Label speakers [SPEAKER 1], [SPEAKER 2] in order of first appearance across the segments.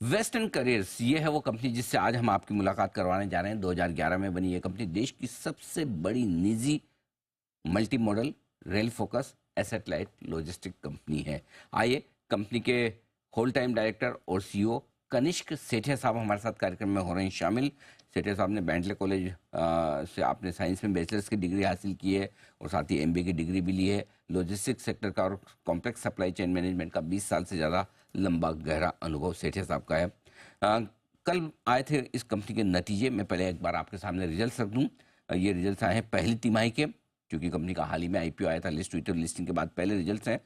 [SPEAKER 1] Western careers ये है वो कंपनी जिससे आज हम आपकी मुलाकात करवाने जा रहे हैं। 2011 में बनी ये कंपनी देश की सबसे बड़ी निजी multi modal rail focus asset light logistic company है। आइए कंपनी के होल टाइम डायरेक्टर और सीईओ कनिष्क सेठिया साहब हमारे साथ कार्यक्रम में हो रहे हैं शामिल। सेठिया साहब ने बेंटले कॉलेज से आपने साइंस में बैचलर्स की डिग्री हासिल की है और साथ ही एमबीए की डिग्री भी ली है। लॉजिस्टिक्स सेक्टर का और कॉम्प्लेक्स सप्लाई चेन मैनेजमेंट का 20 साल से ज़्यादा लंबा गहरा अनुभव सेठिया साहब का है। कल आए थे इस कंपनी के नतीजे। मैं पहले एक बार आपके सामने रिजल्ट रख दूँ। ये रिजल्ट आए हैं पहली तिमाही के, क्योंकि कंपनी का हाल ही में आईपीओ आया था, लिस्ट हुई थी, लिस्टिंग के बाद पहले रिजल्ट्स हैं।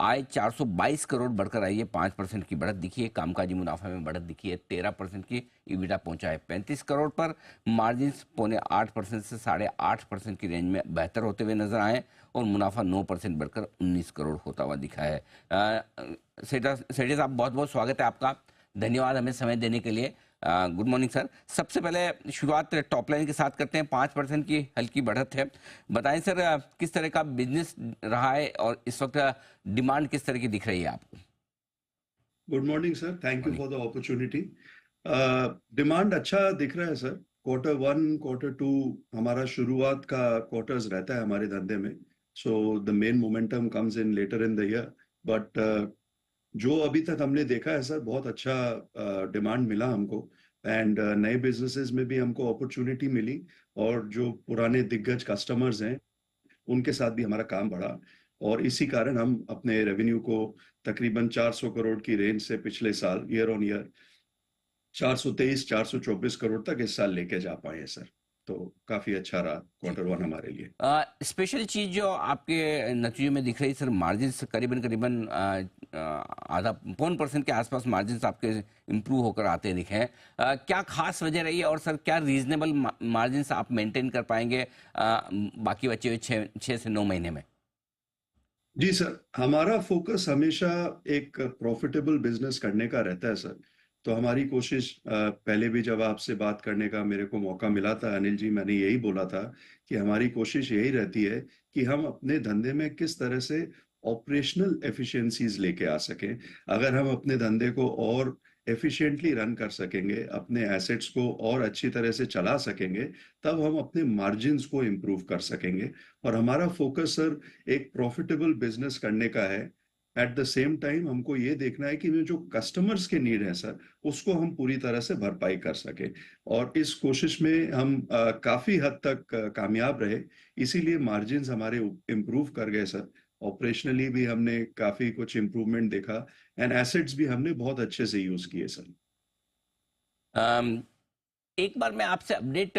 [SPEAKER 1] आय 422 करोड़ बढ़कर आई है, 5% की बढ़त दिखी है। कामकाजी मुनाफा में बढ़त दिखी है, 13% की। ईबिटा पहुंचा है 35 करोड़ पर। मार्जिन 7.5% से 8.5% की रेंज में बेहतर होते हुए नजर आए और मुनाफा 9% बढ़कर 19 करोड़ होता हुआ दिखा है। सेठी साहब, बहुत बहुत स्वागत है आपका। धन्यवाद हमें समय देने के लिए। Good morning sir. सबसे पहले शुरुआत टॉप लाइन के साथ करते हैं। 5% की हल्की बढ़त है। बताएं सर, किस तरह का बिजनेस रहा है और इस वक्त डिमांड किस तरह की दिख रही है आपको?
[SPEAKER 2] Good morning sir, thank you for the opportunity. Demand अच्छा दिख रहा है सर। Q1 Q2 हमारा शुरुआत का क्वार्टर्स रहता है हमारे धंधे में, so the main momentum comes in later in the year. But जो अभी तक हमने देखा है सर, बहुत अच्छा डिमांड मिला हमको। एंड नए बिजनेसेस में भी हमको अपॉर्चुनिटी मिली, और जो पुराने दिग्गज कस्टमर्स हैं उनके साथ भी हमारा काम बढ़ा। और इसी कारण हम अपने रेवेन्यू को तकरीबन 400 करोड़ की रेंज से पिछले साल ईयर ऑन ईयर 423-424 करोड़ तक इस साल लेके जा पाए हैं सर। तो काफी अच्छा रहा Q1 हमारे लिए।
[SPEAKER 1] स्पेशल चीज जो आपके नतीजों में दिख रही है सर, मार्जिन करीबन करीबन आधा 1% के आसपास मार्जिन आपके इम्प्रूव होकर आते दिखे हैं। क्या खास वजह रही है और सर क्या रीजनेबल मार्जिन आप मेंटेन कर पाएंगे बाकी बचे हुए 6 से 9 महीने में?
[SPEAKER 2] जी सर, हमारा फोकस हमेशा एक प्रॉफिटेबल बिजनेस करने का रहता है सर। तो हमारी कोशिश, पहले भी जब आपसे बात करने का मेरे को मौका मिला था अनिल जी, मैंने यही बोला था कि हमारी कोशिश यही रहती है कि हम अपने धंधे में किस तरह से ऑपरेशनल एफिशिएंसीज लेके आ सकें। अगर हम अपने धंधे को और एफिशिएंटली रन कर सकेंगे, अपने एसेट्स को और अच्छी तरह से चला सकेंगे, तब हम अपने मार्जिन्स को इम्प्रूव कर सकेंगे। और हमारा फोकस सर एक प्रॉफिटेबल बिजनेस करने का है। एट द सेम टाइम हमको ये देखना है कि जो कस्टमर्स के नीड है सर, उसको हम पूरी तरह से भरपाई कर सके। और इस कोशिश में हम काफी हद तक कामयाब रहे, इसीलिए मार्जिन्स हमारे इम्प्रूव कर गए सर। ऑपरेशनली भी हमने काफी कुछ इम्प्रूवमेंट देखा, एंड एसेट्स भी हमने बहुत अच्छे से यूज किए सर।
[SPEAKER 1] एक बार मैं आपसे अपडेट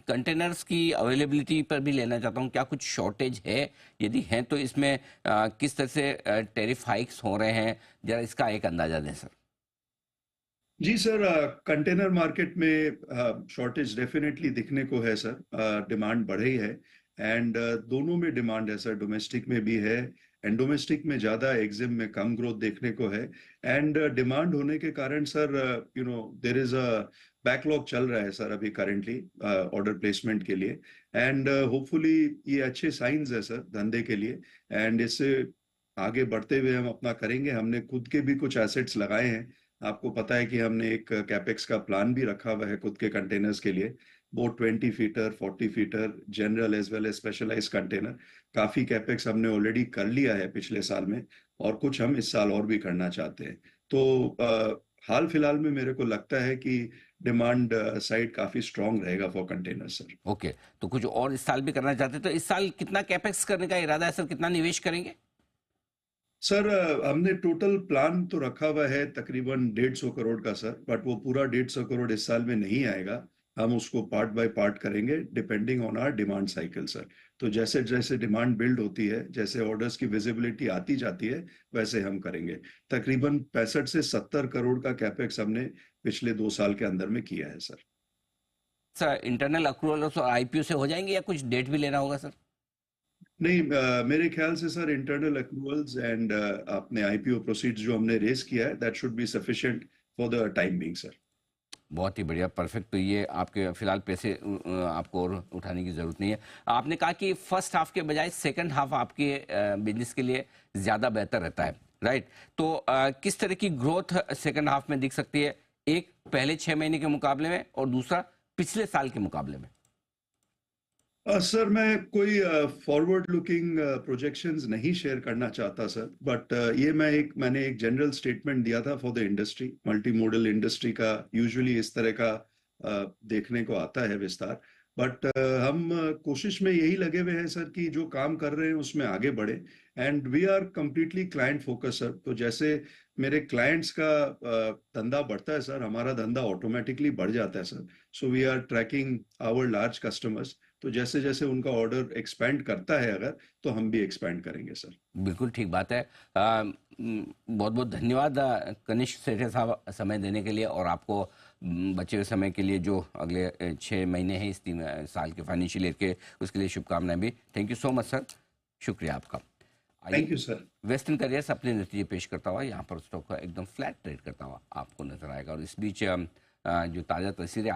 [SPEAKER 1] कंटेनर्स की अवेलेबिलिटी पर भी लेना चाहता हूं। क्या कुछ शॉर्टेज है? यदि है तो इसमें किस तरह से टैरिफ हाइक्स हो रहे हैं, जरा इसका एक अंदाजा दें सर।
[SPEAKER 2] जी सर, कंटेनर मार्केट में शॉर्टेज डेफिनेटली दिखने को है सर। डिमांड बढ़ रही है, एंड दोनों में डिमांड है सर। डोमेस्टिक में भी है, एंड डोमेस्टिक में ज्यादा, एग्जिम में कम ग्रोथ देखने को है। एंड डिमांड होने के कारण sir, there is a backlog चल रहा है सर अभी करेंटली ऑर्डर प्लेसमेंट के लिए। एंड होपफुली ये अच्छे साइंस है सर धंधे के लिए, एंड इससे आगे बढ़ते हुए हम अपना करेंगे। हमने खुद के भी कुछ एसेट्स लगाए हैं। आपको पता है कि हमने एक कैपेक्स का प्लान भी रखा हुआ है खुद के कंटेनर्स के लिए। वो 20 footer, 40 footer, general as well as specialise container, काफी कैपेक्स हमने ऑलरेडी कर लिया है पिछले साल में, और कुछ हम इस साल और भी करना चाहते हैं। तो हाल फिलहाल में मेरे को लगता है कि डिमांड साइड काफी स्ट्रांग रहेगा फॉर कंटेनर सर।
[SPEAKER 1] ओके, तो कुछ और इस साल भी करना चाहते हैं तो इस साल कितना कैपेक्स करने का इरादा है सर? कितना निवेश करेंगे?
[SPEAKER 2] सर, हमने टोटल प्लान तो रखा हुआ है तकरीबन 150 करोड़ का सर, बट वो पूरा 150 करोड़ इस साल में नहीं आएगा। हम उसको पार्ट बाय पार्ट करेंगे depending on our demand cycle sir. तो जैसे जैसे डिमांड बिल्ड होती है, जैसे ऑर्डर्स की विजिबिलिटी आती जाती है, वैसे हम करेंगे। तकरीबन 65 से 70 करोड़ का कैपेक्स हमने पिछले 2 साल के अंदर में किया है सर।
[SPEAKER 1] सर इंटरनल अक्रूवल और आईपीओ से हो जाएंगे या कुछ डेट भी लेना होगा सर?
[SPEAKER 2] नहीं, मेरे ख्याल से सर इंटरनल अक्रूवल्स एंड अपने आईपीओ प्रोसीड्स जो हमने रेस किया है, that should be sufficient for the time being sir.
[SPEAKER 1] बहुत ही बढ़िया, परफेक्ट। तो ये आपके फिलहाल पैसे आपको और उठाने की जरूरत नहीं है। आपने कहा कि फर्स्ट हाफ के बजाय सेकंड हाफ आपके बिजनेस के लिए ज़्यादा बेहतर रहता है, राइट? तो किस तरह की ग्रोथ सेकंड हाफ में दिख सकती है? एक पहले 6 महीने के मुकाबले में और दूसरा पिछले साल के मुकाबले में?
[SPEAKER 2] सर मैं कोई फॉरवर्ड लुकिंग प्रोजेक्शंस नहीं शेयर करना चाहता सर, बट ये मैंने एक जनरल स्टेटमेंट दिया था for the industry. Multi modal industry का यूजुअली इस तरह का देखने को आता है विस्तार। बट हम कोशिश में यही लगे हुए हैं सर कि जो काम कर रहे हैं उसमें आगे बढ़े। And we are completely client focus sir. तो जैसे मेरे क्लाइंट्स का धंधा बढ़ता है सर, हमारा धंधा ऑटोमेटिकली बढ़ जाता है sir. So we are tracking our large customers. तो जैसे जैसे उनका ऑर्डर एक्सपैंड करता है अगर, तो हम भी एक्सपैंड करेंगे सर।
[SPEAKER 1] बिल्कुल ठीक बात है। बहुत बहुत धन्यवाद कनिष्क सेठे साहब समय देने के लिए, और आपको बचे हुए समय के लिए जो अगले 6 महीने हैं इस 3 साल के फाइनेंशियल ईयर के, उसके लिए शुभकामनाएं भी। Thank you so much sir, शुक्रिया आपका।
[SPEAKER 2] Thank you sir.
[SPEAKER 1] Western careers अपने नतीजे पेश करता हुआ यहाँ पर स्टॉक का एकदम फ्लैट ट्रेड करता हुआ आपको नजर आएगा। और इस बीच जो ताज़ा तस्वीरें